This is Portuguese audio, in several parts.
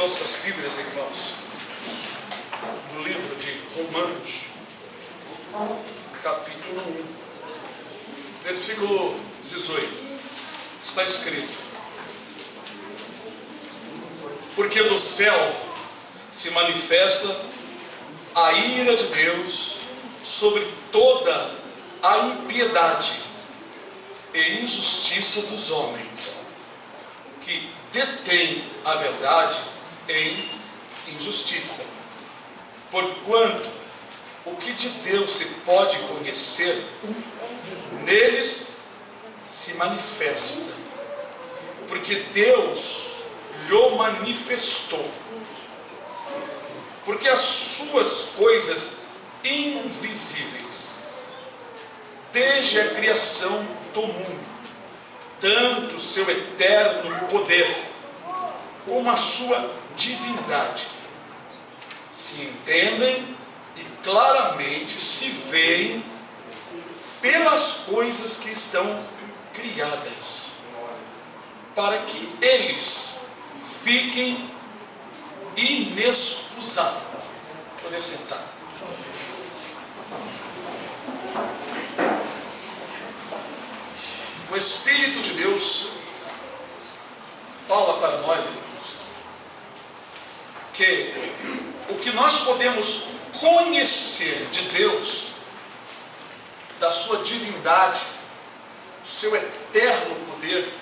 nossas Bíblias, irmãos, no livro de Romanos, capítulo 1, versículo 18, está escrito: porque do céu se manifesta a ira de Deus sobre toda a impiedade e injustiça dos homens, que detêm a verdade em injustiça. Porquanto o que de Deus se pode conhecer, neles se manifesta, porque Deus lhe manifestou. Porque as suas coisas invisíveis, desde a criação do mundo, tanto o seu eterno poder, como a sua divindade, se entendem e claramente se veem pelas coisas que estão criadas, para que eles fiquem inexcusáveis. Poder sentar. O Espírito de Deus fala para nós, irmãos, que o que nós podemos conhecer de Deus, da sua divindade, do seu eterno poder,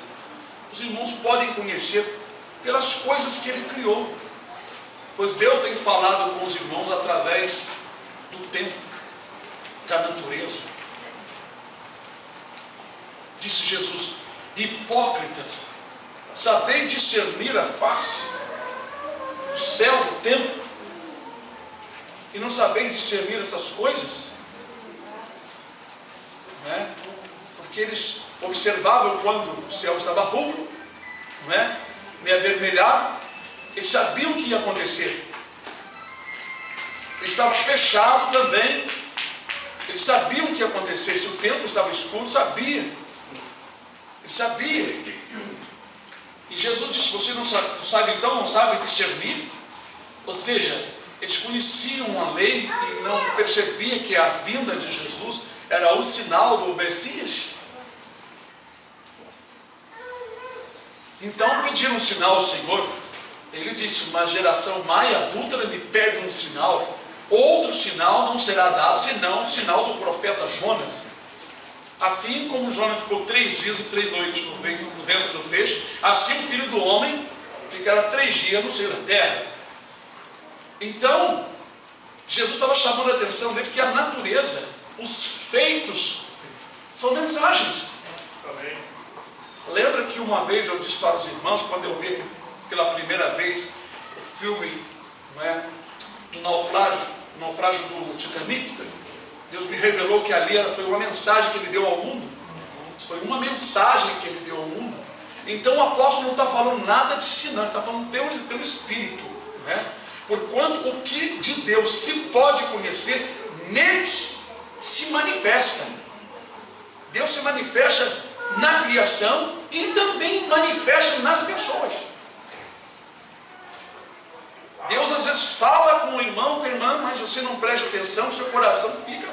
os irmãos podem conhecer pelas coisas que Ele criou. Pois Deus tem falado com os irmãos através do tempo, da natureza. Disse Jesus: hipócritas, sabeis discernir a face do céu, do tempo, e não sabeis discernir essas coisas? Não é? Porque eles observavam quando o céu estava rubro, não é? Meio avermelhado. Eles sabiam o que ia acontecer. Se estava fechado também, eles sabiam o que ia acontecer. Se o tempo estava escuro, sabia. Eles sabiam. E Jesus disse: você não sabe, então não sabe discernir? Ou seja, eles conheciam a lei e não percebiam que a vinda de Jesus era o sinal do Messias. Então pediram um sinal ao Senhor. Ele disse: uma geração má e adúltera me pede um sinal. Outro sinal não será dado, senão o sinal do profeta Jonas. Assim como Jonas ficou 3 dias e 3 noites no ventre do peixe, assim o Filho do Homem ficará 3 dias no seio da terra. Então, Jesus estava chamando a atenção dele que a natureza, os feitos, são mensagens. Amém. Lembra que uma vez eu disse para os irmãos, quando eu vi pela primeira vez o filme, não é, do naufrágio do Titanic, Deus me revelou que ali foi uma mensagem que Ele deu ao mundo. Foi uma mensagem que Ele deu ao mundo. Então o apóstolo não está falando nada de si, não. Ele está falando pelo Espírito, né? Porquanto o que de Deus se pode conhecer, neles se manifesta. Deus se manifesta na criação e também manifesta nas pessoas. Deus às vezes fala com o irmão, com a irmã, mas você não presta atenção, seu coração fica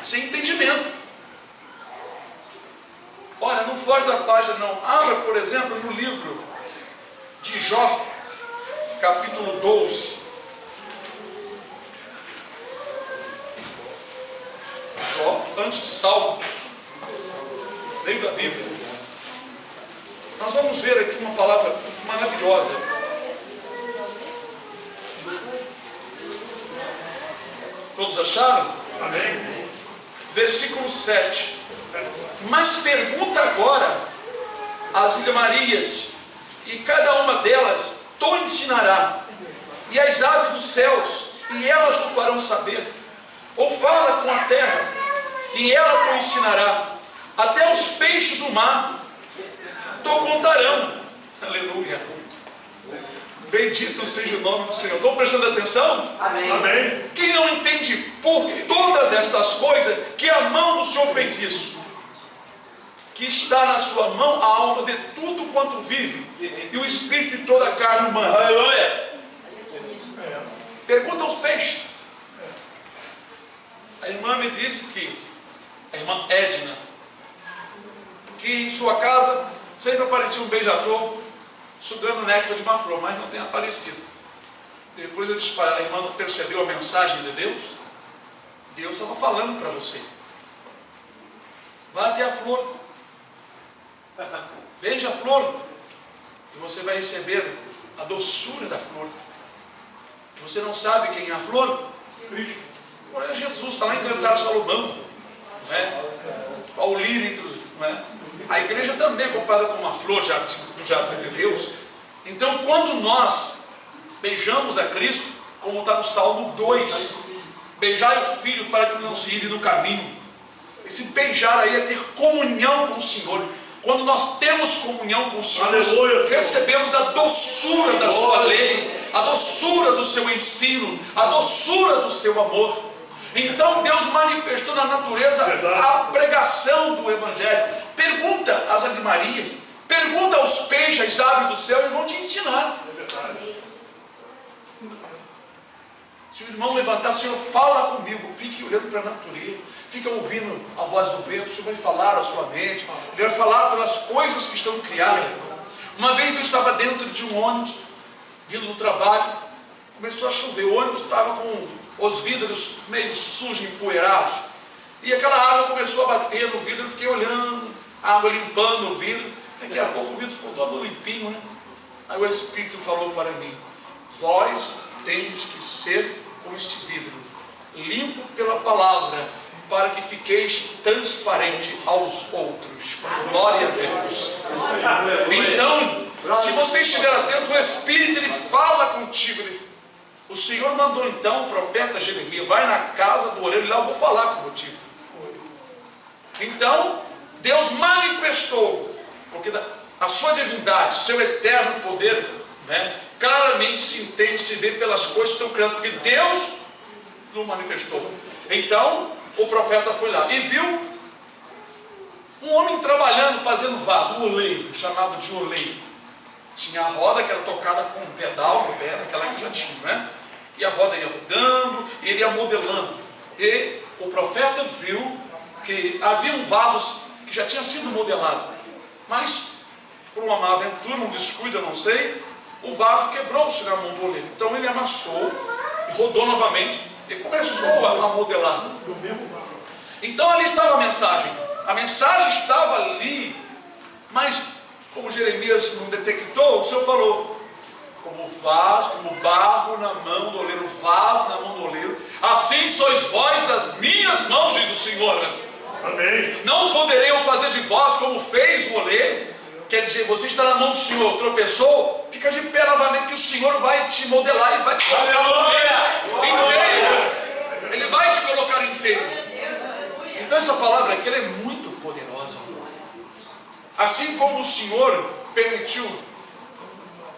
sem entendimento. Olha, não foge da página não. Abra, por exemplo, no livro de Jó, capítulo 12. Jó, antes de Salmos, dentro da Bíblia. Nós vamos ver aqui uma palavra maravilhosa. Todos acharam? Amém. Versículo 7. Mas pergunta agora às ilhamarias, e cada uma delas te ensinará, e as aves dos céus, e elas te farão saber. Ou fala com a terra, e ela te ensinará. Até os peixes do mar te contarão. Aleluia. Bendito seja o nome do Senhor. Estão prestando atenção? Amém. Amém. Quem não entende por todas estas coisas, que a mão do Senhor fez isso, que está na sua mão a alma de tudo quanto vive, e o espírito de toda a carne humana. Aleluia. Pergunta aos peixes. A irmã me disse que, a irmã Edna, que em sua casa sempre aparecia um beija-flor sugando o néctar de uma flor, mas não tem aparecido. Depois eu disse para ela: a irmã não percebeu a mensagem de Deus? Deus estava falando para você. Vá até a flor, veja a flor, e você vai receber a doçura da flor. Você não sabe quem é a flor? Cristo. É Jesus, está lá em Cantares de Salomão, não é? Ao lírio entre os, não é? A igreja também é comparada com uma flor do jardim de Deus. Então, quando nós beijamos a Cristo, como está no Salmo 2, beijai o Filho para que não se irre do caminho. Esse beijar aí é ter comunhão com o Senhor. Quando nós temos comunhão com o Senhor, aleluia, recebemos a doçura da sua lei, a doçura do seu ensino, a doçura do seu amor. Então Deus manifestou na natureza a pregação do Evangelho. Pergunta às animarias, pergunta aos peixes, às aves do céu, e vão te ensinar. Se o irmão levantar: Senhor, fala comigo, fique olhando para a natureza, fica ouvindo a voz do vento, o Senhor vai falar à sua mente, Ele vai falar pelas coisas que estão criadas. Uma vez eu estava dentro de um ônibus, vindo do trabalho, começou a chover, o ônibus estava com os vidros meio sujos, empoeirados, e aquela água começou a bater no vidro. Eu fiquei olhando, a água limpando o vidro. Daqui a pouco o vidro ficou todo limpinho, né? Aí o Espírito falou para mim: vós tendes que ser como este vidro, limpo pela palavra, para que fiqueis transparente aos outros. Glória a Deus. Então, se você estiver atento, o Espírito, ele fala contigo. O Senhor mandou então o profeta Jeremias: vai na casa do oleiro, lá eu vou falar contigo. Então Deus manifestou, porque a sua divindade, seu eterno poder, né, claramente se entende, se vê pelas coisas que estão criadas, porque Deus não manifestou. Então o profeta foi lá e viu um homem trabalhando, fazendo vaso, um oleiro, chamado de oleiro. Tinha a roda que era tocada com um pedal no pé, naquela que já tinha, né? E a roda ia rodando, e ele ia modelando. E o profeta viu que havia um vaso que já tinha sido modelado, mas por uma má aventura, um descuido, eu não sei, o vaso quebrou-se na mão do oleiro. Então ele amassou, rodou novamente e começou a modelar. Então ali estava a mensagem. A mensagem estava ali, mas como Jeremias não detectou, o Senhor falou: como vaso, como barro na mão do oleiro, vaso na mão do oleiro, assim sois vós das minhas mãos, diz o Senhor. Amém. Não poderei eu fazer de vós como fez o oleiro. Quer dizer, você está na mão do Senhor, tropeçou, fica de pé novamente, que o Senhor vai te modelar e vai te colocar inteiro. Ele vai te colocar inteiro. Então essa palavra aqui, ela é muito poderosa. Assim como o Senhor permitiu,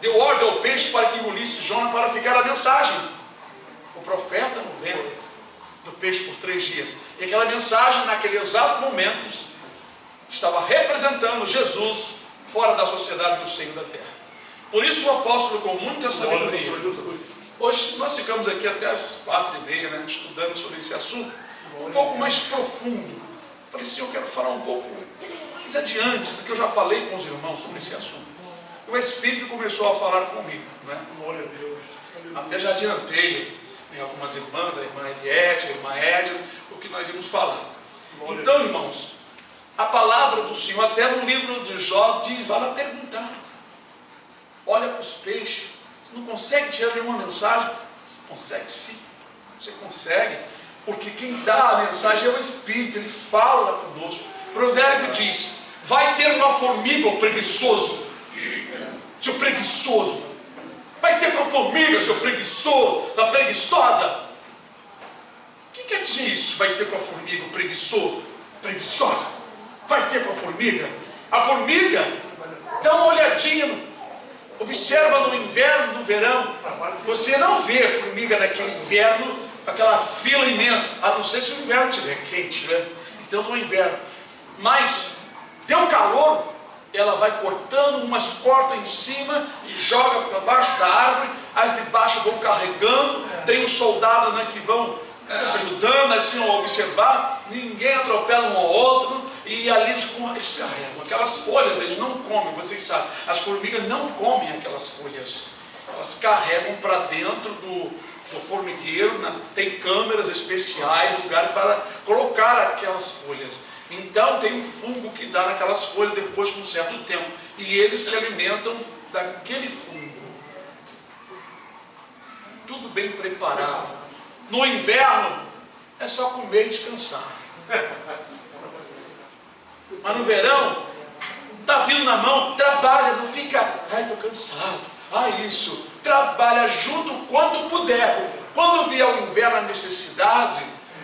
deu ordem ao peixe para que engolisse Jonas, para ficar a mensagem. O profeta no ventre do peixe por 3 dias. E aquela mensagem, naquele exato momento, estava representando Jesus fora da sociedade do seio da terra. Por isso o apóstolo, com muita sabedoria, hoje nós ficamos aqui até as 4h30, né, estudando sobre esse assunto, um pouco mais profundo. Falei: sim, eu quero falar um pouco mais adiante do que eu já falei com os irmãos sobre esse assunto. O Espírito começou a falar comigo, né? Glória a Deus. Até já adiantei em algumas irmãs, a irmã Eliette, a irmã Edna, o que nós íamos falar. Então, irmãos, a palavra do Senhor, até no livro de Jó, diz: vai lá perguntar. Olha para os peixes. Você não consegue tirar nenhuma mensagem? Você consegue sim. Você consegue. Porque quem dá a mensagem é o Espírito. Ele fala conosco. O provérbio diz: vai ter uma formiga, o preguiçoso. Seu preguiçoso. Vai ter com a formiga, seu preguiçoso, a preguiçosa. O que quer dizer isso? Vai ter com a formiga, o preguiçoso, preguiçosa. Vai ter com a formiga. A formiga, dá uma olhadinha, observa no inverno, no verão. Você não vê a formiga naquele inverno, aquela fila imensa, a não ser se o inverno estiver quente, né? Então no inverno. Mas deu calor, ela vai cortando, umas corta em cima e joga para baixo da árvore, as de baixo vão carregando, tem os soldados, né, que vão ajudando assim a observar, ninguém atropela um ao outro, e ali eles carregam aquelas folhas, eles não comem, vocês sabem, as formigas não comem aquelas folhas, elas carregam para dentro do formigueiro, né? Tem câmeras especiais, lugar para colocar aquelas folhas. Então tem um fungo que dá naquelas folhas depois de um certo tempo, e eles se alimentam daquele fungo. Tudo bem preparado. No inverno é só comer e descansar. Mas no verão, está vindo na mão, trabalha, não fica, ai, estou cansado, isso. Trabalha junto quanto puder. Quando vier o inverno, a necessidade,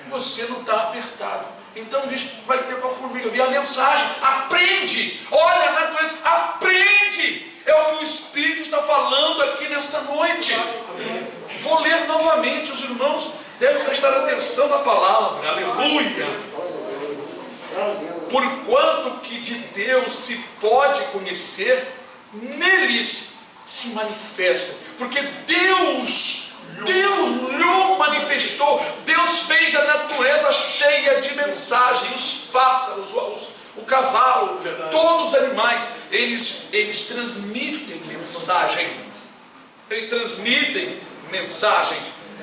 você não está apertado. Então diz que vai ter com a formiga, vier a mensagem, aprende, olha a natureza, aprende. É o que o Espírito está falando aqui nesta noite. Vou ler novamente, os irmãos devem prestar atenção na palavra, aleluia. Porquanto que de Deus se pode conhecer, neles se manifesta, porque Deus lhe manifestou, Deus fez a natureza cheia de mensagem, os pássaros, o cavalo, todos os animais, eles transmitem mensagem,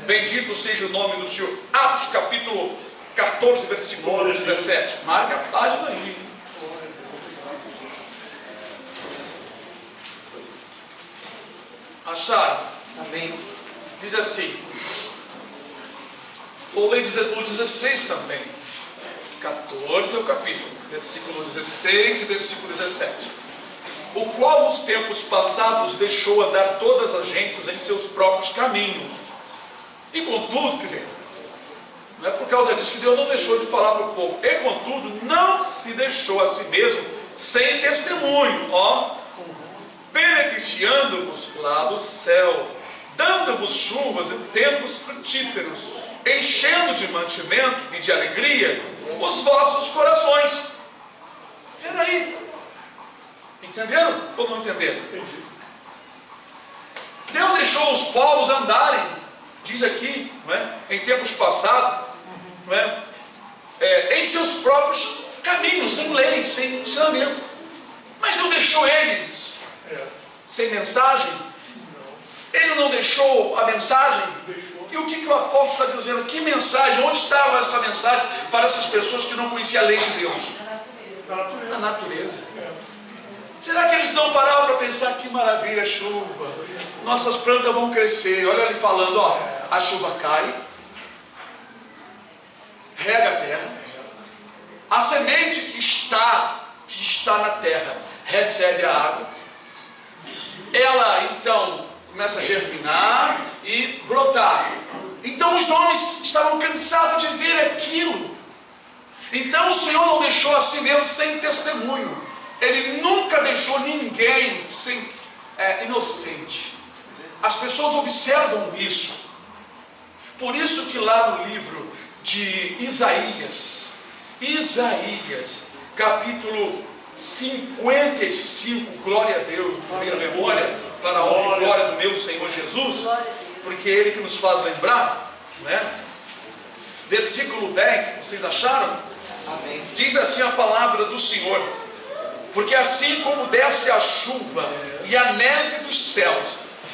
bendito seja o nome do Senhor. Atos capítulo 14, versículo 17, marca a página aí. Acharam? Amém. Diz assim, vou ler o 16 também, 14 é o capítulo, versículo 16 e versículo 17. O qual nos tempos passados deixou andar todas as gentes em seus próprios caminhos. E contudo, quer dizer, não é por causa disso que Deus não deixou de falar para o povo. E contudo, não se deixou a si mesmo sem testemunho, beneficiando-vos lá do céu, dando-vos chuvas em tempos frutíferos, enchendo de mantimento e de alegria os vossos corações. Peraí, entenderam ou não entenderam? Deus deixou os povos andarem, diz aqui, não é? Em tempos passados, não é? Em seus próprios caminhos, sem lei, sem ensinamento. Mas Deus deixou eles sem mensagem. Ele não deixou a mensagem? E o que o apóstolo está dizendo? Que mensagem? Onde estava essa mensagem para essas pessoas que não conheciam a lei de Deus? Na natureza. Será que eles não paravam para pensar que maravilha, chuva? Nossas plantas vão crescer. Olha ele falando, a chuva cai, rega a terra, a semente que está na terra recebe a água, ela então começa a germinar e brotar. Então os homens estavam cansados de ver aquilo. Então o Senhor não deixou a si mesmo sem testemunho. Ele nunca deixou ninguém inocente. As pessoas observam isso. Por isso que lá no livro de Isaías, capítulo 55, glória a Deus, minha memória, para a honra e glória do meu Senhor Jesus, porque é Ele que nos faz lembrar, não é? Versículo 10, vocês acharam? Amém. Diz assim a palavra do Senhor: porque assim como desce a chuva e a neve dos céus,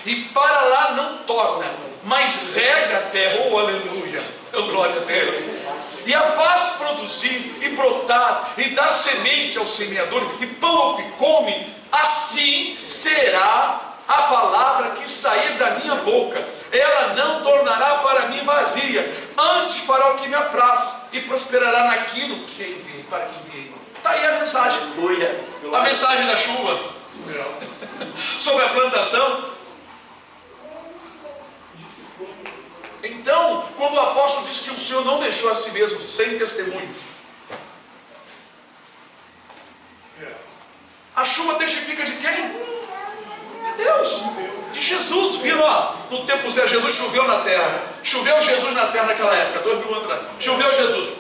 e para lá não torna, mas rega a terra, aleluia, glória a Deus, e a faz produzir e brotar, e dar semente ao semeador, e pão ao que come, assim será a palavra que sair da minha boca. Ela não tornará para mim vazia, antes fará o que me apraz, e prosperará naquilo que enviei, para que enviei. Está aí a mensagem, a mensagem da chuva, sobre a plantação. Então, quando o apóstolo diz que o Senhor não deixou a si mesmo sem testemunho, a chuva testifica de quem? De Deus, de Jesus. Viram, no tempo Zé, Jesus choveu na terra. Choveu Jesus na terra naquela época, 2000 anos atrás. Choveu Jesus.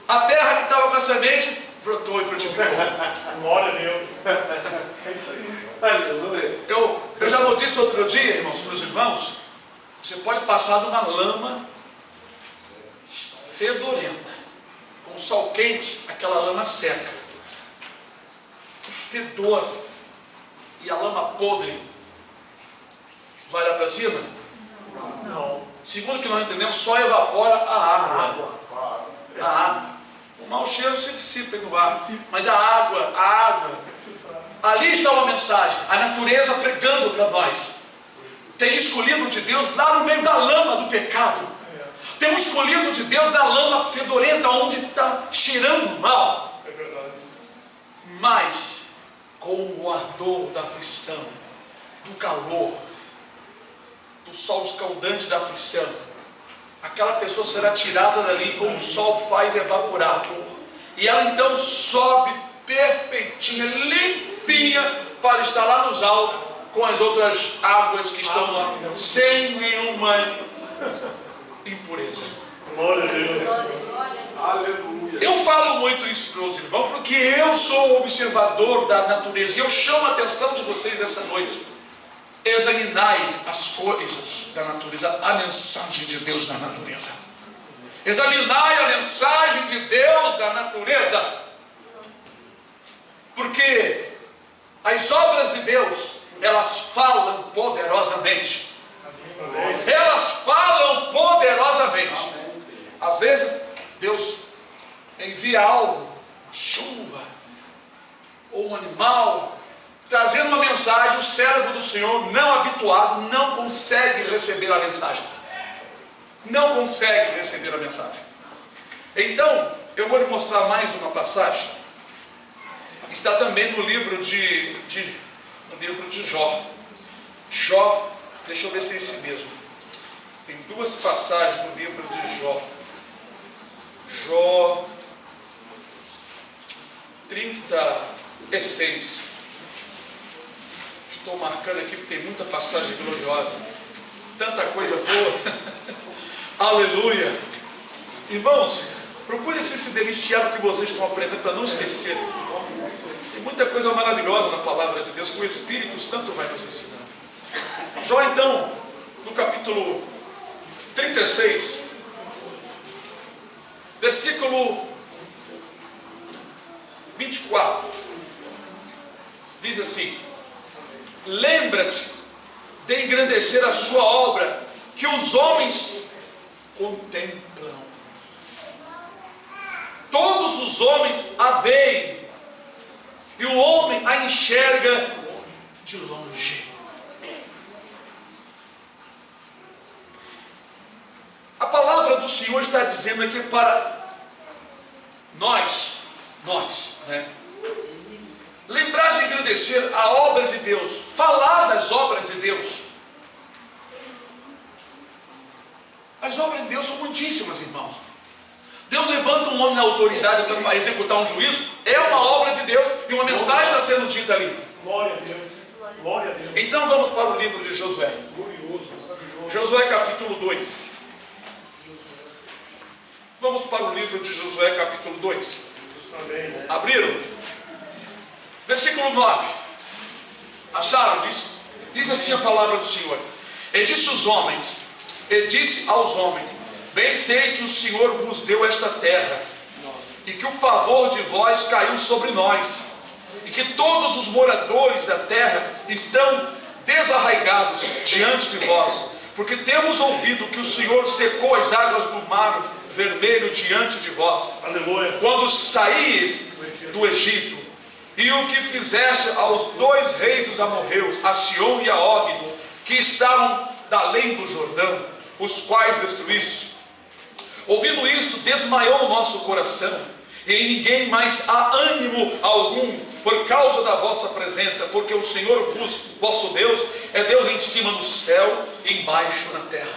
A terra que estava com a semente brotou e frutificou. Glória a Deus. É isso aí. Aleluia. Eu já disse outro dia, irmãos, para os irmãos, você pode passar de uma lama fedorenta, com o sol quente, aquela lama seca. O fedor e a lama podre vai lá para cima? Não. Segundo o que nós entendemos, só evapora a água. Claro. A água. O mau cheiro se dissipa no ar, mas a água. Ali está uma mensagem, a natureza pregando para nós. Tem escolhido de Deus lá no meio da lama do pecado. Tem escolhido de Deus na lama fedorenta, onde está cheirando mal. É verdade. Mas com o ardor da aflição, do calor, do sol escaldante da aflição, aquela pessoa será tirada dali como o sol faz evaporar. E ela então sobe perfeitinha, limpinha, para estar lá nos altos com as outras águas que estão lá, sem nenhuma impureza. Glória a Deus. Aleluia. Eu falo muito isso para os irmãos, porque eu sou observador da natureza, e eu chamo a atenção de vocês nessa noite. Examinai as coisas da natureza, a mensagem de Deus na natureza. Examinai a mensagem de Deus da natureza, porque as obras de Deus, elas falam poderosamente. Elas falam poderosamente. Às vezes Deus envia algo, chuva, ou um animal, trazendo uma mensagem. O servo do Senhor, não habituado, não consegue receber a mensagem. Não consegue receber a mensagem. Então, eu vou lhe mostrar mais uma passagem. Está também no livro de Jó. Jó, deixa eu ver se é esse mesmo. Tem duas passagens no livro de Jó. Jó 36. Estou marcando aqui porque tem muita passagem gloriosa, tanta coisa boa. Aleluia. Irmãos, procure se deliciar do que vocês estão aprendendo, para não esquecer. Tem muita coisa maravilhosa na palavra de Deus que o Espírito Santo vai nos ensinar. Jó, então, no capítulo 36, versículo 24, diz assim: lembra-te de engrandecer a sua obra, que os homens contemplam. Todos os homens a veem, e o homem a enxerga de longe. A palavra do Senhor está dizendo aqui para nós, né? Lembrar de engrandecer a obra de Deus, falar das obras de Deus. As obras de Deus são muitíssimas, irmãos. Deus levanta um homem na autoridade para executar um juízo, é uma obra de Deus, e uma mensagem está sendo dita ali. Glória a Deus. Glória a Deus. Então vamos para o livro de Josué. Glorioso, maravilhoso. Josué capítulo 2. Vamos para o livro de Josué capítulo 2. Amém. Abriram? Versículo 9. Acharam? Diz assim a palavra do Senhor: e disse aos homens, bem sei que o Senhor vos deu esta terra, e que o pavor de vós caiu sobre nós, e que todos os moradores da terra estão desarraigados diante de vós, porque temos ouvido que o Senhor secou as águas do mar vermelho diante de vós, Aleluia. quando saíes do Egito, e o que fizeste aos dois reis dos amorreus, a Sion e a Og, que estavam da além do Jordão, os quais destruíste. Ouvindo isto, desmaiou o nosso coração, e em ninguém mais há ânimo algum, por causa da vossa presença, porque o Senhor vosso Deus é Deus em cima no céu e embaixo na terra.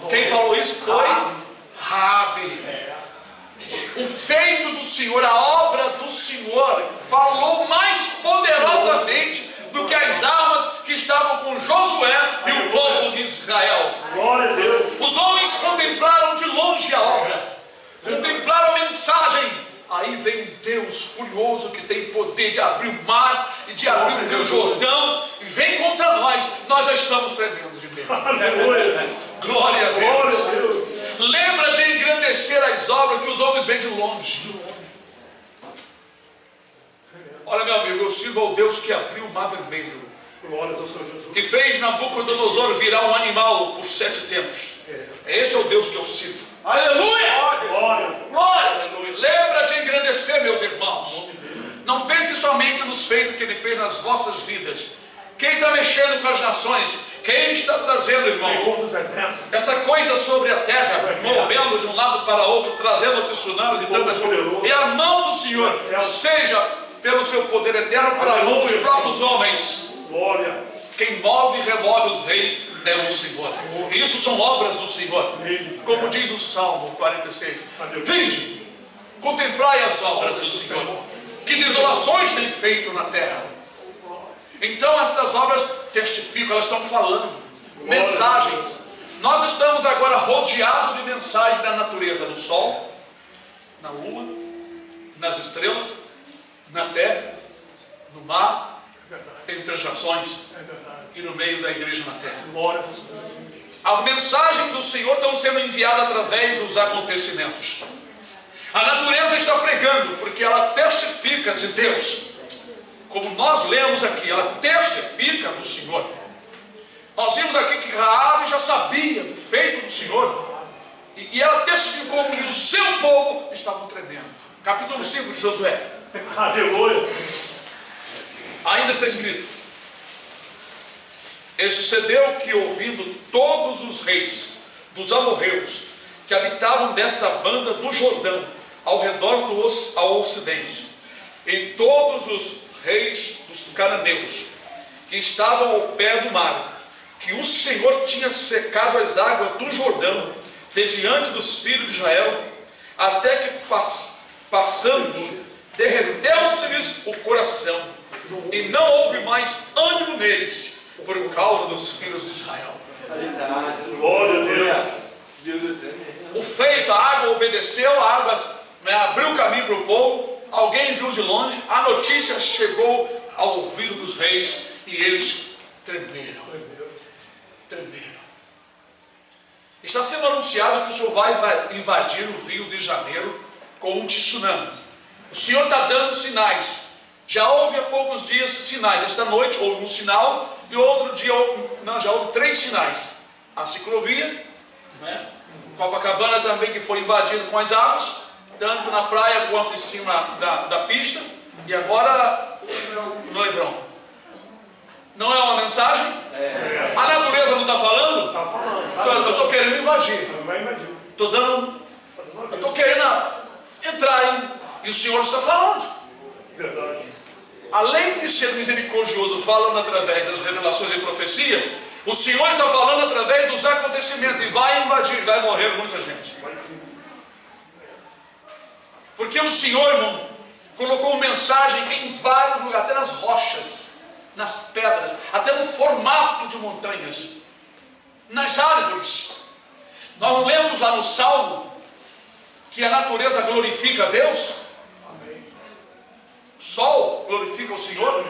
Quem falou isso foi Rabi. O feito do Senhor, a obra do Senhor, falou mais poderosamente do que as armas que estavam com Josué e o povo de Israel. Glória a Deus. Os homens contemplaram de longe a obra, contemplaram a mensagem, Aí vem um Deus furioso que tem poder de abrir o mar e de abrir o Rio Jordão e vem contra nós. Nós já estamos tremendo de medo. Glória a Deus. Lembra de engrandecer as obras que os homens veem de longe. Olha, meu amigo, eu sirvo ao Deus que abriu o mar vermelho, que fez Nabucodonosor virar um animal por 7 tempos. Esse é o Deus que eu sirvo. Aleluia! Glória! Aleluia! Lembra de engrandecer, meus irmãos. Não pense somente nos feitos que Ele fez nas vossas vidas. Quem está mexendo com as nações? Quem está trazendo, irmãos, essa coisa sobre a terra, movendo de um lado para outro, trazendo tsunamis e tantas coisas? É a mão do Senhor, seja pelo seu poder eterno, para a mão dos próprios homens. Quem move e remove os reis é o Senhor. E isso são obras do Senhor. Como diz o Salmo 46. Vinde, contemplai as obras do Senhor. Que desolações tem feito na terra. Então estas obras testificam, elas estão falando. Mensagens. Nós estamos agora rodeados de mensagens da natureza. No sol, na lua, nas estrelas, na terra, no mar, entre as nações e no meio da igreja na terra. As mensagens do Senhor estão sendo enviadas através dos acontecimentos. A natureza está pregando porque ela testifica de Deus. Como nós lemos aqui, ela testifica do Senhor. Nós vimos aqui que Raabe já sabia do feito do Senhor. E ela testificou que o seu povo estava tremendo. Capítulo 5 de Josué. Aleluia. Ainda está escrito: e sucedeu que, ouvindo todos os reis dos amorreus que habitavam desta banda do Jordão, ao redor ao ocidente, e todos os reis dos cananeus que estavam ao pé do mar, que o Senhor tinha secado as águas do Jordão de diante dos filhos de Israel, até que passamos, derreteu-se-lhes o coração, e não houve mais ânimo neles, por causa dos filhos de Israel. Glória a Deus. O feito, a água obedeceu, a água abriu caminho para o povo, alguém viu de longe, a notícia chegou ao ouvido dos reis e eles tremeram. Está sendo anunciado que o Senhor vai invadir o Rio de Janeiro com um tsunami. O Senhor está dando sinais. Já houve há poucos dias sinais. Esta noite houve um sinal e outro dia já houve 3 sinais. A ciclovia, Copacabana também, que foi invadida com as águas, tanto na praia quanto em cima da pista. E agora no Leblon. Não é uma mensagem? A natureza não está falando? Está falando. Eu estou querendo invadir. Eu estou querendo entrar e o Senhor está falando. Verdade. Além de ser misericordioso, falando através das revelações e profecia, o Senhor está falando através dos acontecimentos e vai invadir, vai morrer muita gente. Porque o Senhor, irmão, colocou mensagem em vários lugares, até nas rochas, nas pedras, até no formato de montanhas, nas árvores. Nós lemos lá no Salmo que a natureza glorifica a Deus. O sol glorifica o Senhor.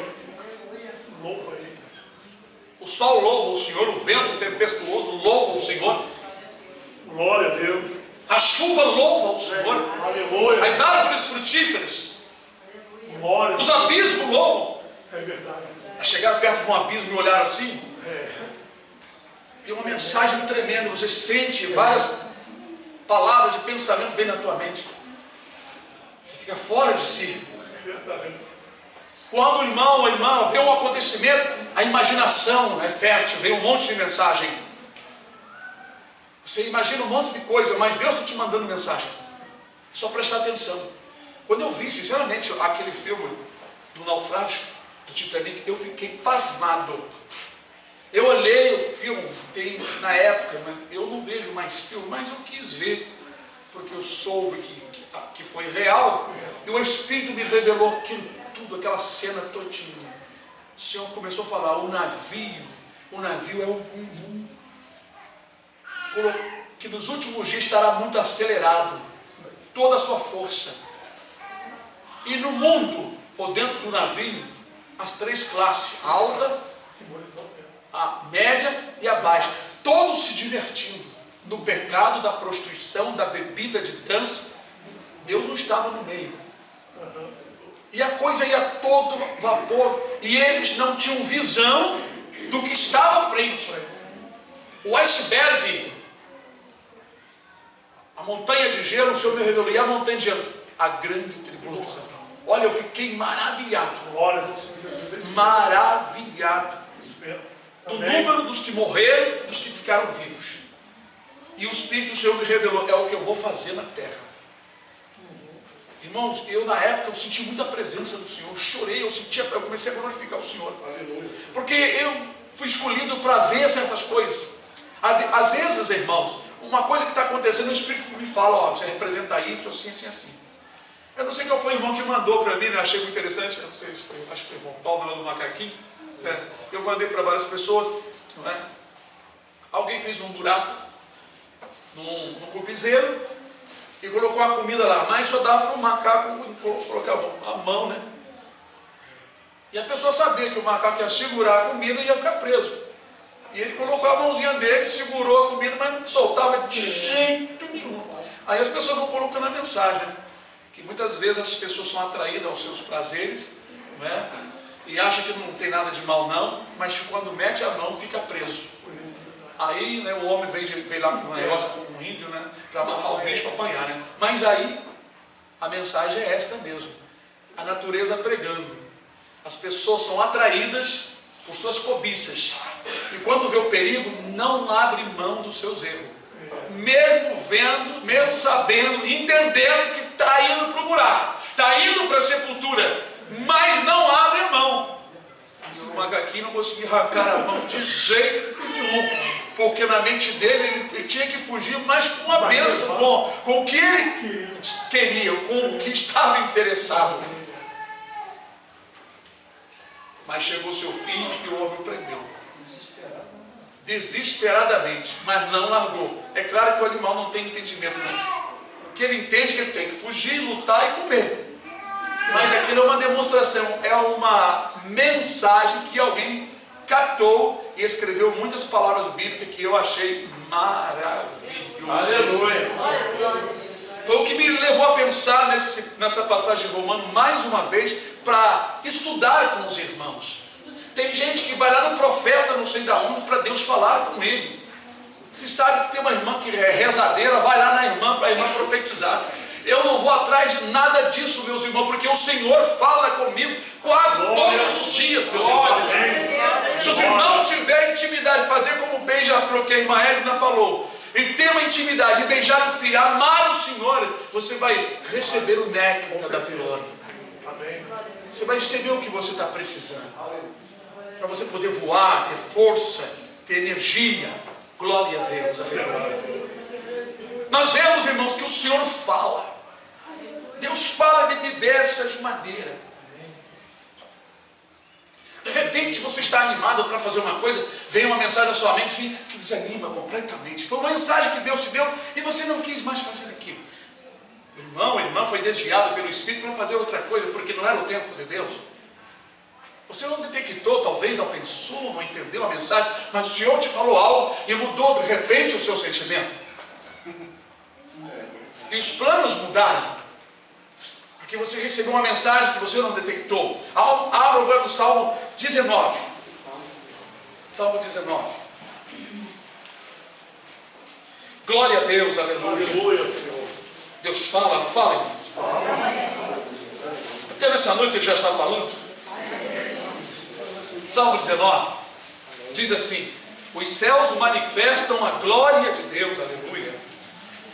O sol louva o Senhor, o vento tempestuoso louva o Senhor. Glória a Deus. A chuva louva o Senhor. Aleluia. As árvores frutíferas, Glória. os abismos louvam. É verdade. A chegar perto de um abismo e olhar assim, tem uma mensagem tremenda. Você sente várias palavras de pensamento vêm na tua mente. Você fica fora de si. Quando o irmão ou a irmã vê um acontecimento, a imaginação é fértil, vem um monte de mensagem. Você imagina um monte de coisa, mas Deus está te mandando mensagem. Só prestar atenção. Quando eu vi, sinceramente, aquele filme do naufrágio do Titanic, eu fiquei pasmado. Eu olhei o filme, na época, eu não vejo mais filme, mas eu quis ver, porque eu soube que foi real, e o Espírito me revelou aquilo tudo, aquela cena todinha. O Senhor começou a falar: o navio é um bumbum, que nos últimos dias estará muito acelerado, toda a sua força. E no mundo, ou dentro do navio, as três classes, a alta, a média e a baixa, todos se divertindo no pecado da prostituição, da bebida, de dança. Deus não estava no meio. E a coisa ia a todo vapor. E eles não tinham visão do que estava à frente. O iceberg, a montanha de gelo, o Senhor me revelou, e a montanha de gelo, a grande tribulação. Olha, eu fiquei maravilhado. Maravilhado. Do número dos que morreram, dos que ficaram vivos. E o Espírito do Senhor me revelou, é o que eu vou fazer na terra. Irmãos, eu na época eu senti muita presença do Senhor, eu chorei, eu comecei a glorificar o Senhor. Porque eu fui escolhido para ver certas coisas. Às vezes, irmãos, uma coisa que está acontecendo, o Espírito me fala, ó, você representa isso, assim, assim, assim. Eu não sei qual foi o irmão que mandou para mim, né? Achei muito interessante, eu não sei se foi, acho que foi o irmão Paulo, do Macaquinho. Né? Eu mandei para várias pessoas, não é? Alguém fez um buraco no copizeiro e colocou a comida lá, mas só dava para o macaco colocar a mão, né? E a pessoa sabia que o macaco ia segurar a comida e ia ficar preso. E ele colocou a mãozinha dele, segurou a comida, mas não soltava de jeito nenhum. Aí as pessoas vão colocando a mensagem, né? Que muitas vezes as pessoas são atraídas aos seus prazeres, né? E acham que não tem nada de mal não, mas quando mete a mão fica preso. Aí, né, o homem veio lá com um negócio, com um índio, né, para amarrar o bicho para apanhar, né? Mas aí a mensagem é esta mesmo: a natureza pregando. As pessoas são atraídas por suas cobiças, e quando vê o perigo, não abre mão dos seus erros, mesmo vendo, mesmo sabendo, entendendo que está indo para o buraco, está indo para a sepultura, mas não abre a mão. O macaquinho não conseguia arrancar a mão de jeito nenhum, porque na mente dele ele tinha que fugir, mas com uma bênção, com o que ele queria, com o que estava interessado. Mas chegou seu fim e o homem o prendeu. Desesperadamente, mas não largou. É claro que o animal não tem entendimento, não. Porque ele entende que ele tem que fugir, lutar e comer. Mas aquilo é uma demonstração, é uma mensagem que alguém captou e escreveu muitas palavras bíblicas que eu achei maravilhoso. Aleluia. Foi o que me levou a pensar nessa passagem de Romano mais uma vez, para estudar com os irmãos. Tem gente que vai lá no profeta, não sei de onde, para Deus falar com ele. Se sabe que tem uma irmã que é rezadeira, vai lá na irmã para a irmã profetizar. Eu não vou atrás de nada disso, meus irmãos, porque o Senhor fala comigo quase todos os dias, meus irmãos. Se os irmãos tiverem intimidade, fazer como o beija-flor que a irmã Edna falou, e ter uma intimidade, e beijar o filho, amar o Senhor, você vai receber o néctar da flor. Você vai receber o que você está precisando, para você poder voar, ter força, ter energia. Glória a Deus, aleluia. Nós vemos, irmãos, que o Senhor fala. Deus fala de diversas maneiras. De repente você está animado para fazer uma coisa, vem uma mensagem na sua mente e te desanima completamente. Foi uma mensagem que Deus te deu e você não quis mais fazer aquilo. Irmão, irmã foi desviado pelo Espírito para fazer outra coisa, porque não era o tempo de Deus. Você não detectou, talvez não pensou, não entendeu a mensagem, mas o Senhor te falou algo e mudou de repente o seu sentimento. E os planos mudaram, porque você recebeu uma mensagem que você não detectou. Abra agora no Salmo 19. Salmo 19. Glória a Deus, aleluia. Aleluia, Senhor. Deus fala, não fala, irmão? Até nessa noite ele já está falando. Salmo 19 diz assim: os céus manifestam a glória de Deus, aleluia,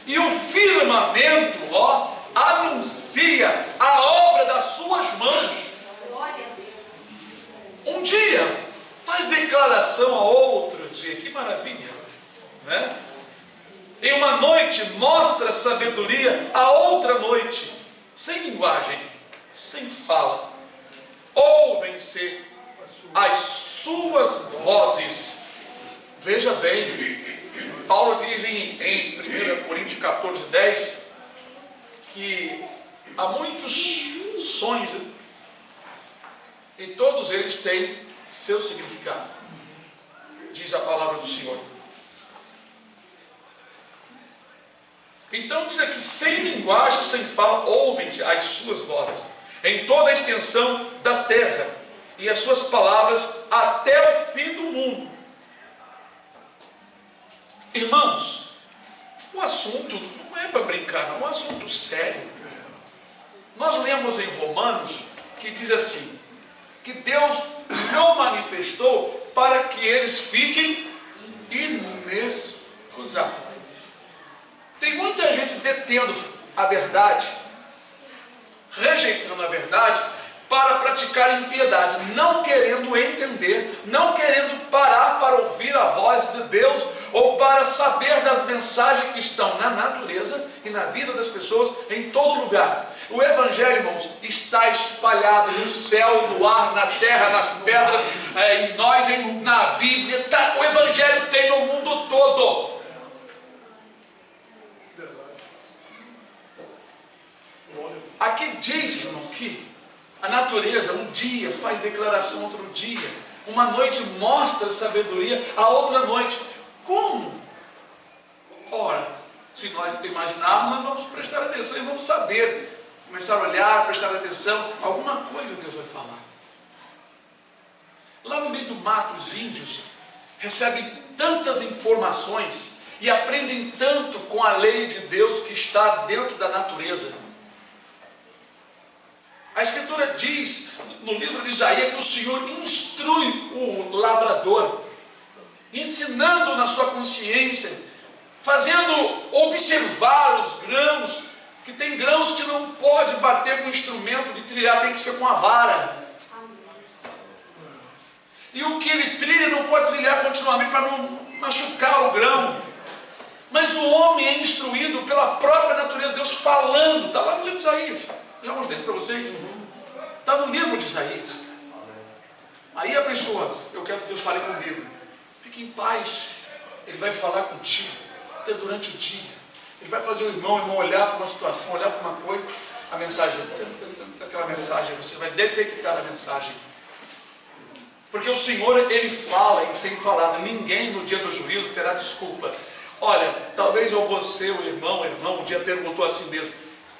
e o firmamento, ó, anuncia a obra das suas mãos. Um dia faz declaração a outro dia, que maravilha, né? Em uma noite mostra sabedoria a outra noite, sem linguagem, sem fala, ouvem-se as suas vozes. Veja bem, Paulo diz em 1 Coríntios 14:10 que Há muitos sonhos, né? E todos eles têm seu significado, diz a palavra do Senhor. Então diz aqui, sem linguagem, sem fala, ouvem-se as suas vozes, em toda a extensão da terra, e as suas palavras até o fim do mundo. Irmãos, o assunto não é para brincar, não, é um assunto sério. Nós lemos em Romanos que diz assim, que Deus não manifestou para que eles fiquem inexcusáveis. Tem muita gente detendo a verdade, rejeitando a verdade, para praticar impiedade, não querendo entender, não querendo parar para ouvir a voz de Deus, ou para saber das mensagens que estão na natureza e na vida das pessoas em todo lugar. O Evangelho, irmãos, está espalhado no céu, no ar, na terra, nas pedras, em nós, na Bíblia. O Evangelho tem no mundo todo. Aqui diz, irmão, que a natureza um dia faz declaração outro dia, uma noite mostra sabedoria, a outra noite. Como? Ora, se nós imaginarmos, nós vamos prestar atenção e vamos saber, começar a olhar, prestar atenção, alguma coisa Deus vai falar. Lá no meio do mato, os índios recebem tantas informações e aprendem tanto com a lei de Deus que está dentro da natureza. A Escritura diz, no livro de Isaías, que o Senhor instrui o lavrador, ensinando na sua consciência, fazendo observar os grãos, que tem grãos que não pode bater com o instrumento de trilhar, tem que ser com a vara. E o que ele trilha não pode trilhar continuamente para não machucar o grão. Mas o homem é instruído pela própria natureza, Deus falando, está lá no livro de Isaías. Já mostrei isso para vocês. Está no livro de Isaías. Aí a pessoa, eu quero que Deus fale comigo. Fique em paz. Ele vai falar contigo durante o dia. Ele vai fazer o irmão olhar para uma situação, olhar para uma coisa. A mensagem, aquela mensagem, você vai detectar a mensagem. Porque o Senhor, Ele fala e tem falado. Ninguém no dia do juízo terá desculpa. Olha, talvez ou você, o irmão, um dia perguntou a si mesmo: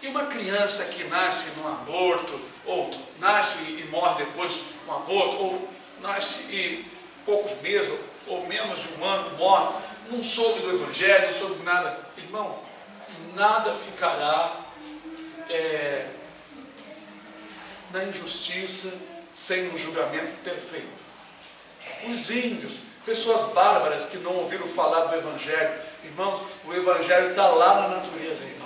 e uma criança que nasce num aborto, ou nasce e morre depois de um aborto, ou nasce e poucos meses, ou menos de um ano morre, não soube do Evangelho, não soube nada. Irmão, nada ficará na injustiça sem um julgamento perfeito. Os índios, pessoas bárbaras que não ouviram falar do Evangelho, irmãos, o Evangelho está lá na natureza, irmãos.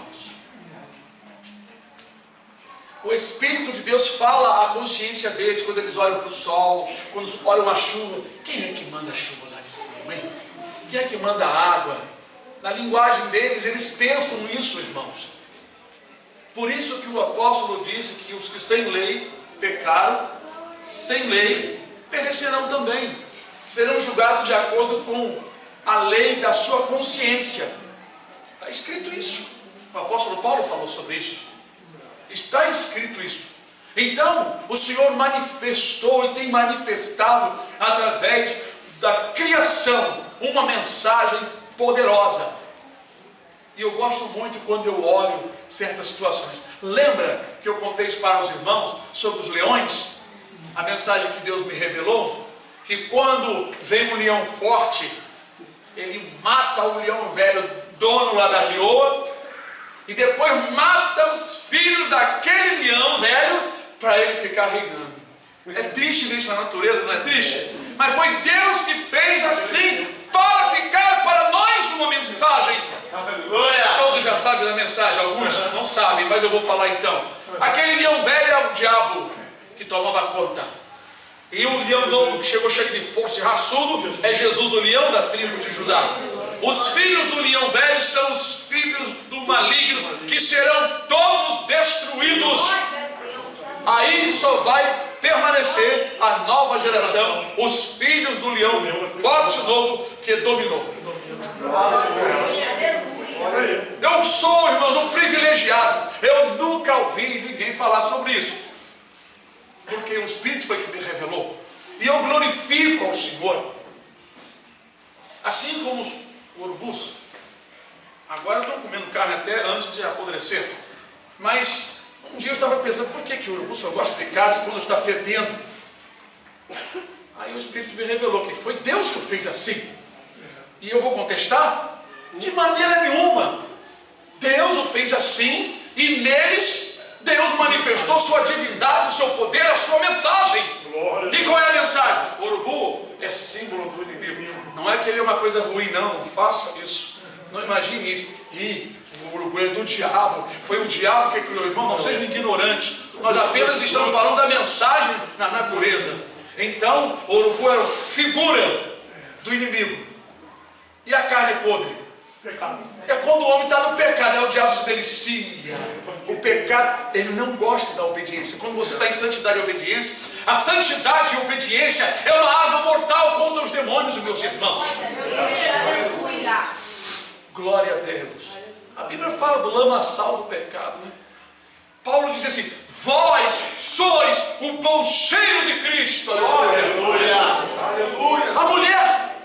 O Espírito de Deus fala à consciência deles quando eles olham para o sol, quando olham a chuva. Quem é que manda a chuva lá de cima, hein? Quem é que manda a água? Na linguagem deles, eles pensam nisso, irmãos. Por isso que o apóstolo disse que os que sem lei pecaram, sem lei perecerão também. Serão julgados de acordo com a lei da sua consciência. Está escrito isso. O apóstolo Paulo falou sobre isso. Está escrito isso. Então, o Senhor manifestou e tem manifestado através da criação uma mensagem poderosa. E eu gosto muito quando eu olho certas situações. Lembra que eu contei para os irmãos sobre os leões? A mensagem que Deus me revelou? Que quando vem um leão forte, ele mata o leão velho, dono lá da leoa, e depois mata os filhos daquele leão velho, para ele ficar reinando. É triste ver isso na natureza, não é triste? Mas foi Deus que fez assim, para ficar para nós uma mensagem. Aleluia! Todos já sabem da mensagem, alguns não sabem, mas eu vou falar então. Aquele leão velho é o diabo que tomava conta. E o leão novo que chegou cheio de força e raçudo é Jesus, o leão da tribo de Judá. Os filhos do leão velho são os filhos do maligno, que serão todos destruídos. Aí só vai permanecer a nova geração, os filhos do leão forte e novo que dominou. Eu sou, irmãos, um privilegiado. Eu nunca ouvi ninguém falar sobre isso, porque o Espírito foi que me revelou. E eu glorifico ao Senhor. Assim como os urubus. Agora eu estou comendo carne até antes de apodrecer. Mas um dia eu estava pensando, por que o urubu só gosta de carne quando está fedendo? Aí o Espírito me revelou que foi Deus que o fez assim. E eu vou contestar? De maneira nenhuma. Deus o fez assim e neles Deus manifestou sua divindade, o seu poder, a sua mensagem. E qual é a mensagem? O urubu é símbolo do inimigo. Não é que ele é uma coisa ruim, não faça isso. Não imagine isso. E o urubu é do diabo. Foi o diabo que criou. Irmão, não seja ignorante. Nós apenas estamos falando da mensagem na natureza. Então, o urubu é figura do inimigo. E a carne podre? É quando o homem está no pecado, é o diabo se delicia. O pecado, ele não gosta da obediência. Quando você está em santidade e obediência, a santidade e a obediência é uma arma mortal contra os demônios, meus irmãos. Glória a Deus. A Bíblia fala do lamaçal do pecado, né? Paulo diz assim: vós sois o bom cheiro de Cristo. Aleluia. Aleluia.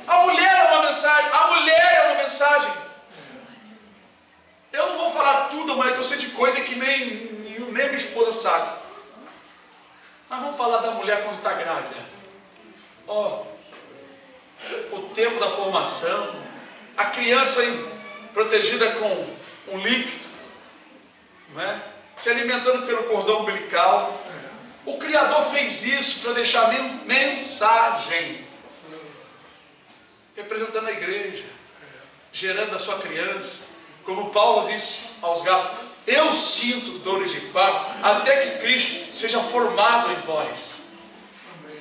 A mulher é uma mensagem. A mulher é uma mensagem. Eu não vou falar tudo, mas é que eu sei de coisa que nem minha esposa sabe. Mas vamos falar da mulher quando está grávida. O tempo da formação, a criança protegida com um líquido, não é? Se alimentando pelo cordão umbilical. O Criador fez isso para deixar mensagem, representando a igreja, gerando a sua criança. Como Paulo disse aos Gálatas: eu sinto dores de parto até que Cristo seja formado em vós.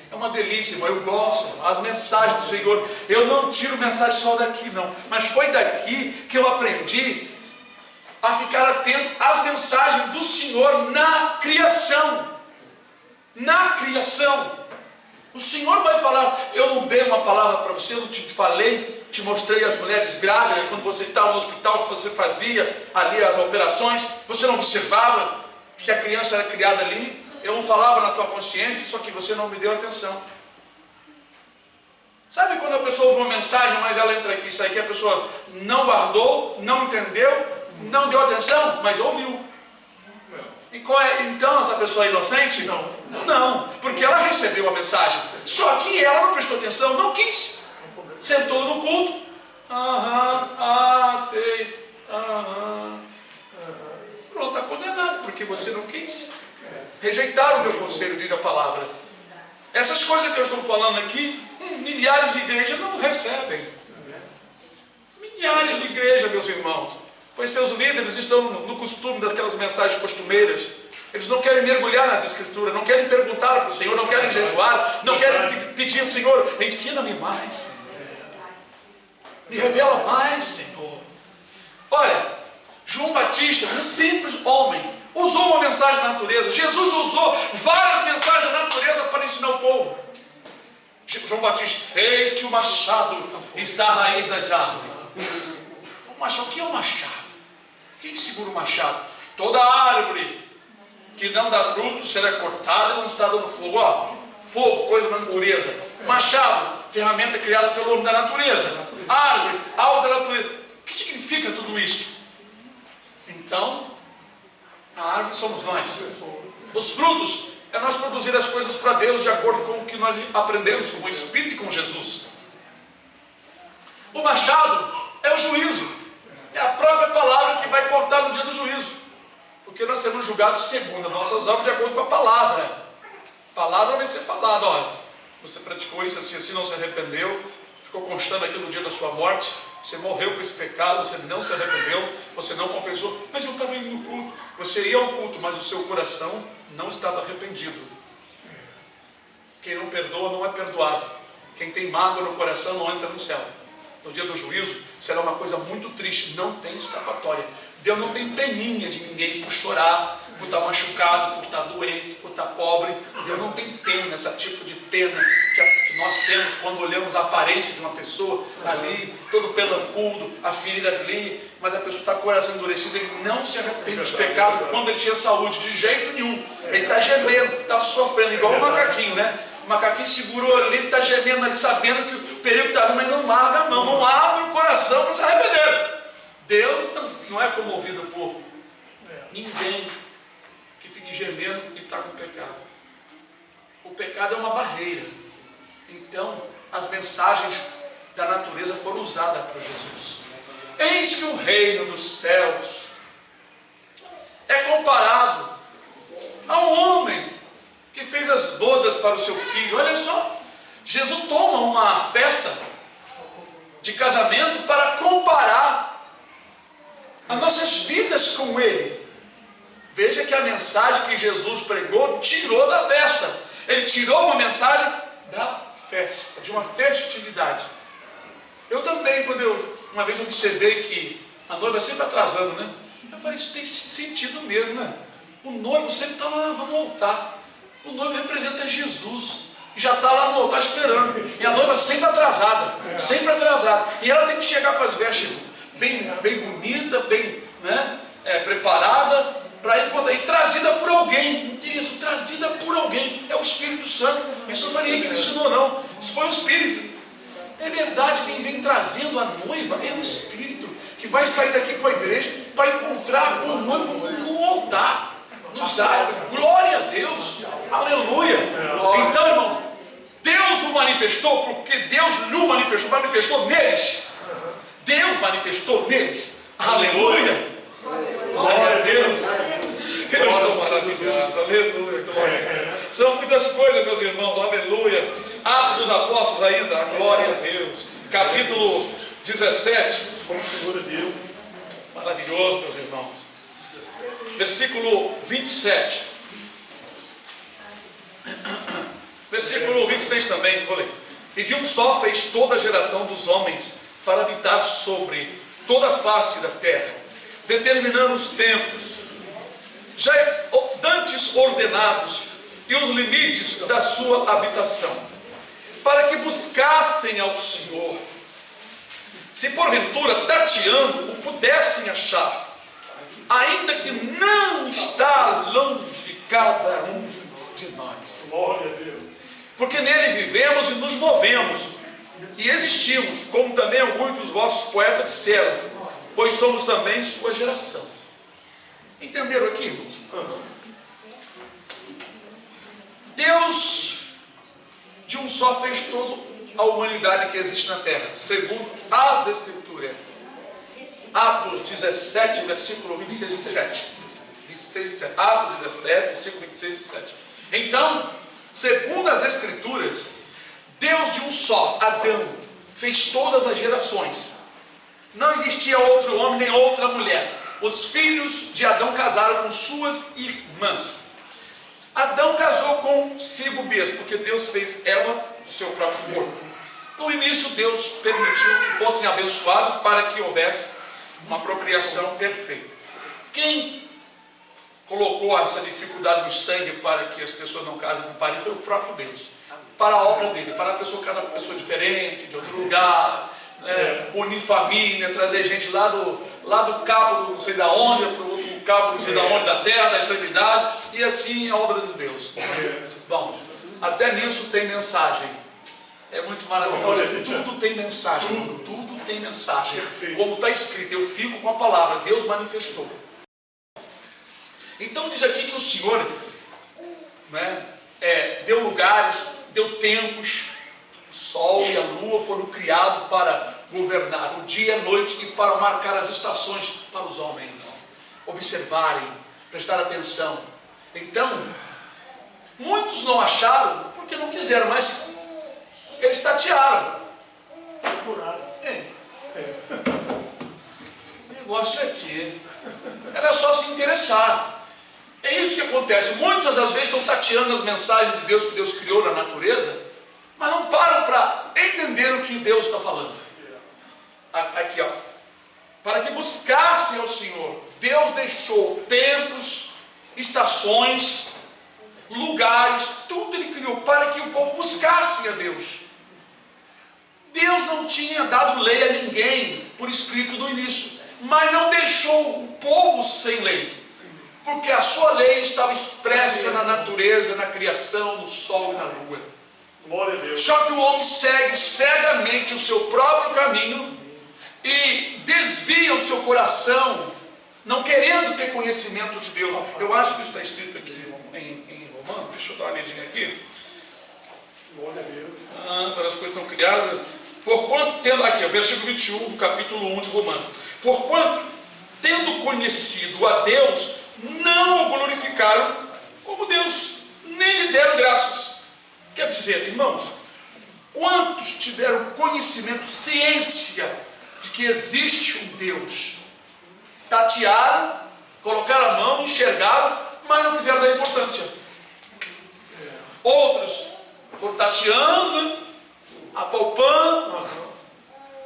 É uma delícia, irmão. Eu gosto. As mensagens do Senhor, eu não tiro mensagem só daqui, não. Mas foi daqui que eu aprendi a ficar atento às mensagens do Senhor na criação. Na criação. O Senhor vai falar. Eu não dei uma palavra para você, eu não te falei, te mostrei as mulheres grávidas, quando você estava no hospital, você fazia ali as operações, você não observava que a criança era criada ali. Eu não falava na tua consciência, só que você não me deu atenção. Sabe quando a pessoa ouve uma mensagem, mas ela entra aqui e sai aqui, a pessoa não guardou, não entendeu, não deu atenção, mas ouviu. E qual é então essa pessoa inocente? Não, porque ela recebeu a mensagem, só que ela não prestou atenção, não quis. Sentou no culto, sei, pronto, está condenado, porque você não quis. Rejeitaram o meu conselho, diz a palavra. Essas coisas que eu estou falando aqui, milhares de igrejas não recebem. Milhares de igrejas, meus irmãos. Pois seus líderes estão no costume daquelas mensagens costumeiras. Eles não querem mergulhar nas escrituras, não querem perguntar para o Senhor, não querem jejuar, não querem pedir ao Senhor: ensina-me mais, Senhor. Me revela mais, Senhor. Olha, João Batista, um simples homem, usou uma mensagem da natureza. Jesus usou várias mensagens da natureza para ensinar o povo. João Batista: eis que o machado está à raiz das árvores. O machado, o que é o machado? Quem segura o machado? Toda árvore que não dá fruto será cortada e lançada no fogo. Fogo, coisa da natureza. Machado, ferramenta criada pelo homem da natureza. Árvore, algo da natureza. O que significa tudo isso? Então, a árvore somos nós. Os frutos é nós produzir as coisas para Deus de acordo com o que nós aprendemos com o Espírito e com Jesus. O machado é o juízo. É a própria palavra que vai cortar no dia do juízo. Porque nós seremos julgados segundo as nossas obras de acordo com a palavra. A palavra vai ser falada: olha, você praticou isso assim, assim, não se arrependeu, ficou constando aqui no dia da sua morte, você morreu com esse pecado, você não se arrependeu, você não confessou. Mas eu estava indo no culto. Você ia ao culto, mas o seu coração não estava arrependido. Quem não perdoa não é perdoado. Quem tem mágoa no coração não entra no céu. No dia do juízo será uma coisa muito triste, não tem escapatória. Deus não tem peninha de ninguém por chorar, por estar machucado, por estar doente, por estar pobre. Deus não tem pena, esse tipo de pena que nós temos quando olhamos a aparência de uma pessoa ali, todo pelancudo, a ferida ali, mas a pessoa está com o coração endurecido, ele não se arrepende dos pecados quando ele tinha saúde, de jeito nenhum. Ele está gemendo, está sofrendo, igual um macaquinho, né? O macaquinho segurou ali, está gemendo ali, sabendo que o perigo está vindo, mas não larga a mão, não abre o coração para se arrepender. Deus não é comovido por ninguém que fique gemendo e está com pecado. O pecado é uma barreira. Então, as mensagens da natureza foram usadas por Jesus. Eis que o reino dos céus é comparado a um homem que fez as bodas para o seu filho. Olha só, Jesus toma uma festa de casamento para comparar as nossas vidas com ele. Veja que a mensagem que Jesus pregou tirou da festa. Ele tirou uma mensagem da festa, de uma festividade. Eu também, uma vez observei que a noiva sempre atrasando, né? Eu falei, isso tem sentido mesmo, né? O noivo sempre está lá no altar. O noivo representa Jesus, que já está lá no altar esperando. E a noiva sempre atrasada, sempre atrasada. E ela tem que chegar com as vestes bem bonita, bem, né, preparada, para encontrar, e trazida por alguém. Isso, trazida por alguém. É o Espírito Santo. Isso não foi ninguém que me ensinou, não. Isso foi o Espírito. É verdade, quem vem trazendo a noiva é o Espírito, que vai sair daqui com a igreja para encontrar com o noivo no altar, nos ares. Glória a Deus. Aleluia. Então, irmãos, Deus o manifestou, porque Deus lhe manifestou neles. Deus manifestou neles. Aleluia. Glória a Deus. Eu estou maravilhado. Aleluia. Glória. São muitas coisas, meus irmãos. Aleluia. Atos dos Apóstolos ainda. Glória a Deus. Capítulo 17. Maravilhoso, meus irmãos. Versículo 27. Versículo 26 também, vou ler. E de um só fez toda a geração dos homens para habitar sobre toda a face da terra, determinando os tempos, já dantes ordenados, e os limites da sua habitação, para que buscassem ao Senhor, se porventura tateando o pudessem achar, ainda que não está longe cada um de nós. Glória a Deus. Porque nele vivemos e nos movemos, e existimos, como também alguns dos vossos poetas disseram, pois somos também sua geração. Entenderam aqui, irmãos? Deus de um só fez toda a humanidade que existe na terra, segundo as Escrituras. Atos 17, versículo 26 e 27. 26 e 27. Atos 17, versículo 26 e 27. Então, segundo as Escrituras, Deus de um só, Adão, fez todas as gerações. Não existia outro homem nem outra mulher. Os filhos de Adão casaram com suas irmãs. Adão casou consigo mesmo, porque Deus fez Eva do seu próprio corpo. No início, Deus permitiu que fossem abençoados para que houvesse uma procriação perfeita. Quem colocou essa dificuldade no sangue para que as pessoas não casem com parente foi o próprio Deus. Para a obra dele, para a pessoa casar com pessoa diferente, de outro lugar, unir família, trazer gente lá do cabo não sei da onde, para o outro cabo não sei da onde, da terra, da extremidade, e assim a obra de Deus. Bom, até nisso tem mensagem. É muito maravilhoso. Tudo tem mensagem. Tudo tem mensagem. Como está escrito, eu fico com a palavra, Deus manifestou. Então diz aqui que o Senhor, né, deu lugares, deu tempos. O sol e a lua foram criados para governar o dia e a noite e para marcar as estações para os homens observarem, prestar atenção. Então, muitos não acharam porque não quiseram, mas eles tatearam. O negócio aqui era só se interessar. É isso que acontece. Muitas das vezes estão tateando as mensagens de Deus que Deus criou na natureza, mas não param para entender o que Deus está falando. Aqui, ó. Para que buscassem ao Senhor. Deus deixou tempos estações, lugares, tudo ele criou para que o povo buscasse a Deus. Deus não tinha dado lei a ninguém por escrito no início, mas não deixou o povo sem lei, porque a sua lei estava expressa na natureza, na criação, no sol e na lua. Glória a Deus. Só que o homem segue cegamente o seu próprio caminho e desvia o seu coração, não querendo ter conhecimento de Deus. Eu acho que isso está escrito aqui em Romanos. Deixa eu dar uma olhadinha aqui. Glória a Deus. Para as coisas estão criadas. Porquanto, tendo aqui, versículo 21 do capítulo 1 de Romanos. Porquanto, tendo conhecido a Deus, não o glorificaram como Deus, nem lhe deram graças. Quer dizer, irmãos, quantos tiveram conhecimento, ciência de que existe um Deus? Tatearam, colocaram a mão, enxergaram, mas não quiseram dar importância. Outros foram tateando, né? Apalpando,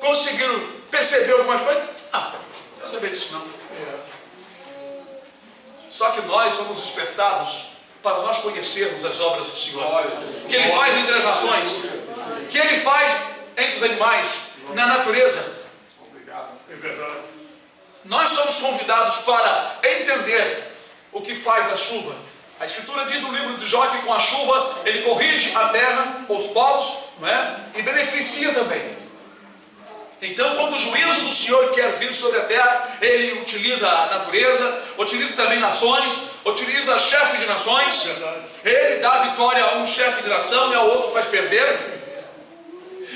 conseguiram perceber algumas coisas. Não quero saber disso não. Só que nós somos despertados para nós conhecermos as obras do Senhor, que Ele faz entre as nações, que Ele faz entre os animais, na natureza. É verdade. Nós somos convidados para entender o que faz a chuva. A Escritura diz no livro de Jó que com a chuva Ele corrige a terra, os povos, não é? E beneficia também. Então, quando o juízo do Senhor quer vir sobre a terra, Ele utiliza a natureza, utiliza também nações, utiliza chefe de nações. Ele dá vitória a um chefe de nação e ao outro faz perder.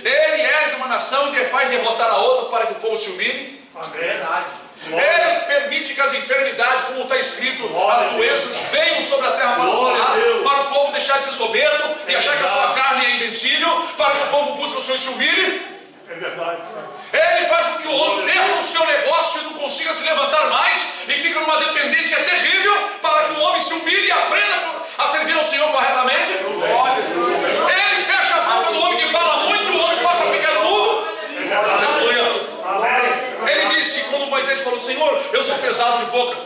Ele ergue uma nação e faz derrotar a outra para que o povo se humilhe. Verdade. Ele permite que as enfermidades, como está escrito, as doenças venham sobre a terra para assolar, para o povo deixar de ser soberbo e achar que a sua carne é invencível, para que o povo busque o Senhor e se humilhe. É verdade, Senhor. Ele faz com que o homem perca o seu negócio e não consiga se levantar mais e fica numa dependência terrível, para que o homem se humilhe e aprenda a servir ao Senhor corretamente. Ele fecha a boca do homem que fala muito, o homem passa a ficar mudo. Ele disse, quando Moisés falou, Senhor, eu sou pesado de boca.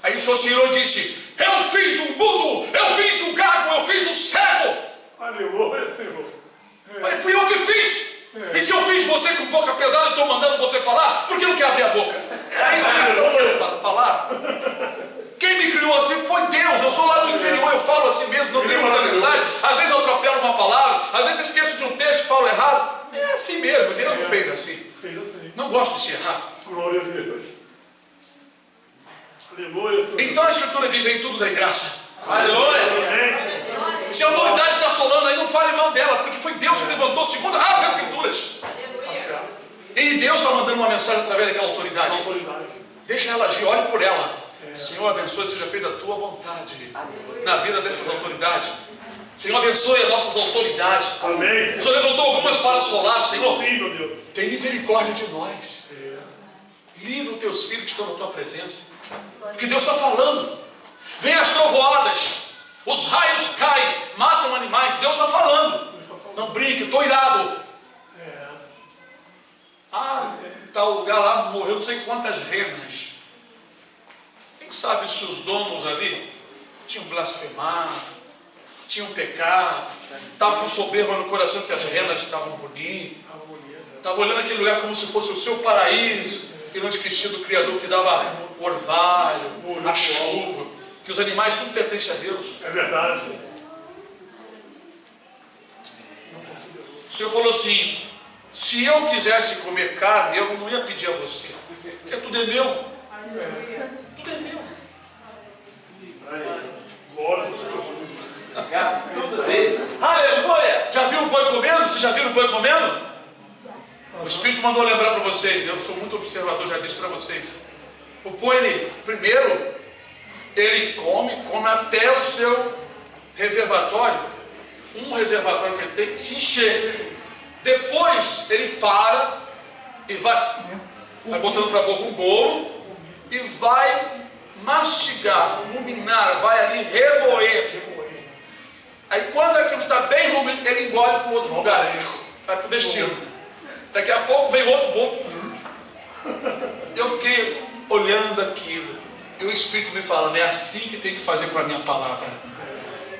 Aí o Senhor disse, eu fiz um mudo, eu fiz um gago, eu fiz um cego. Aleluia, Senhor. Falei, fui eu que fiz. E se eu fiz você com boca pesada e estou mandando você falar, por que não quer abrir a boca? É isso que eu quero falar. Quem me criou assim foi Deus. Eu sou lá do interior, eu falo assim mesmo, não tenho muita mensagem. Às vezes eu atropelo uma palavra, às vezes esqueço de um texto e falo errado. É assim mesmo, Deus não fez assim. Fez assim. Não gosto de ser errado. Glória a Deus. Aleluia, Senhor. Então a Escritura diz, em tudo dai graça. Aleluia. Se a autoridade está assolando aí, não fale mal dela, porque foi Deus que levantou segundo as Escrituras. E Deus está mandando uma mensagem através daquela autoridade. Deixa ela agir, olhe por ela. Senhor, abençoe, seja feita a tua vontade na vida dessas autoridades. Senhor, abençoe as nossas autoridades. Amém. O Senhor levantou algumas para assolar, Senhor. Sim, meu Deus. Tem misericórdia de nós. Livra os teus filhos que estão na tua presença. Porque Deus está falando. Vem as trovoadas, os raios caem, matam animais. Deus está falando. Não brinque, estou irado. Tal lugar lá morreu não sei quantas renas. Quem sabe se os donos ali tinham blasfemado, tinham pecado, estavam com soberba no coração que as renas estavam bonitas, estavam olhando aquele lugar como se fosse o seu paraíso, e não esqueciam do Criador que dava o orvalho, a chuva, que os animais tudo pertencem a Deus. É verdade. O Senhor falou assim, se eu quisesse comer carne, eu não ia pedir a você, porque tudo é meu. Tudo é meu. Glória a Deus. Tudo dele. Aleluia! Já viu o boi comendo? Vocês já viram o boi comendo? O Espírito mandou lembrar para vocês, eu sou muito observador, já disse para vocês. O boi, ele, primeiro, ele come até o seu reservatório. Um reservatório que ele tem que se encher. Depois ele para e vai botando para a boca um bolo e vai mastigar, ruminar, vai ali remoer. Aí quando aquilo está bem rumido, ele engole para o outro lugar, vai para o destino. Daqui a pouco vem outro bolo. Eu fiquei olhando aquilo. E o Espírito me falando, é assim que tem que fazer com a minha palavra.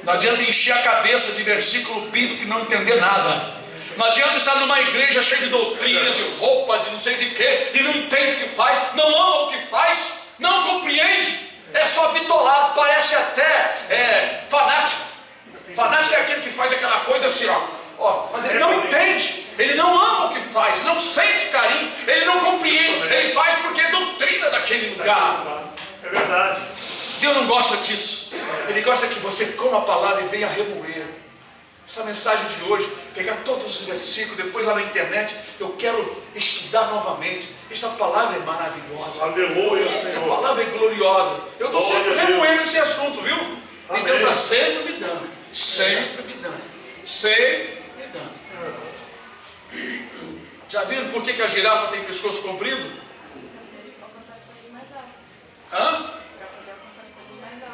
Não adianta encher a cabeça de versículo bíblico e não entender nada. Não adianta estar numa igreja cheia de doutrina, de roupa, de não sei de quê, e não entende o que faz, não ama o que faz, não compreende, é só bitolado, parece até fanático. Fanático é aquele que faz aquela coisa assim, mas ele não entende, ele não ama o que faz, não sente carinho, ele não compreende, ele faz porque é doutrina daquele lugar. É verdade. Deus não gosta disso. Ele gosta que você coma a palavra e venha remoer. Essa mensagem de hoje, pegar todos os versículos, depois lá na internet, eu quero estudar novamente. Esta palavra é maravilhosa. Aleluia, Essa Senhor. palavra é gloriosa. Eu estou sempre remoendo esse assunto, viu? Amém. E Deus está sempre me dando. Sempre me dando. Sempre me dando. Já viram por que a girafa tem pescoço comprido? Hã?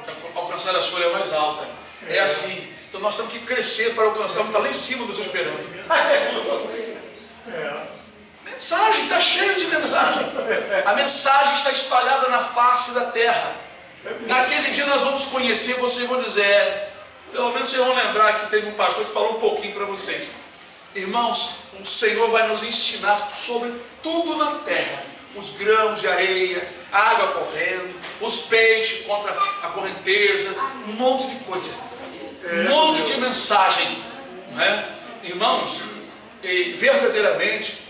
Para alcançar as folhas mais altas. É assim. Então nós temos que crescer para alcançar o que está lá em cima nos esperando. Mensagem, está cheio de mensagem. A mensagem está espalhada na face da terra. Naquele dia nós vamos conhecer, vocês vão dizer, pelo menos vocês vão lembrar que teve um pastor que falou um pouquinho para vocês. Irmãos, o Senhor vai nos ensinar sobre tudo na terra. Os grãos de areia, a água correndo, os peixes contra a correnteza, um monte de coisa. Um monte de mensagem, não é? Irmãos, e verdadeiramente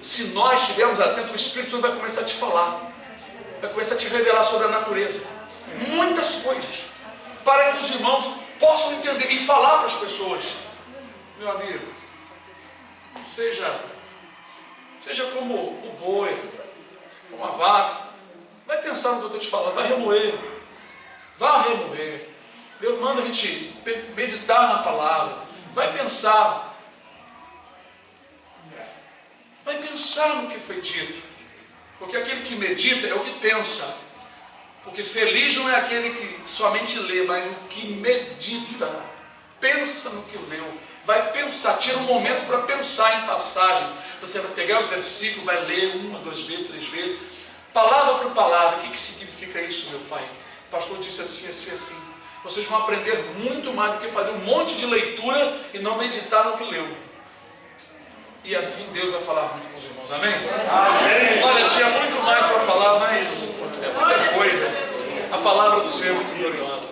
se nós estivermos atentos, o Espírito Santo vai começar a te falar, vai começar a te revelar sobre a natureza, muitas coisas, para que os irmãos possam entender e falar para as pessoas. Meu amigo, seja como o boi, como a vaca, vai pensar no que eu estou te falando, vai remoer, Deus manda a gente meditar na palavra, vai pensar no que foi dito, porque aquele que medita é o que pensa, porque feliz não é aquele que somente lê, mas o que medita, pensa no que leu, vai pensar, tira um momento para pensar em passagens, você vai pegar os versículos, vai ler 1, 2 vezes, 3 vezes, palavra por palavra. O que significa isso, meu pai? O pastor disse assim, assim, assim. Vocês vão aprender muito mais do que fazer um monte de leitura e não meditar no que leu. E assim Deus vai falar muito com os irmãos, amém? Amém. Olha, tinha muito mais para falar, mas é muita coisa. A palavra do Senhor é muito gloriosa.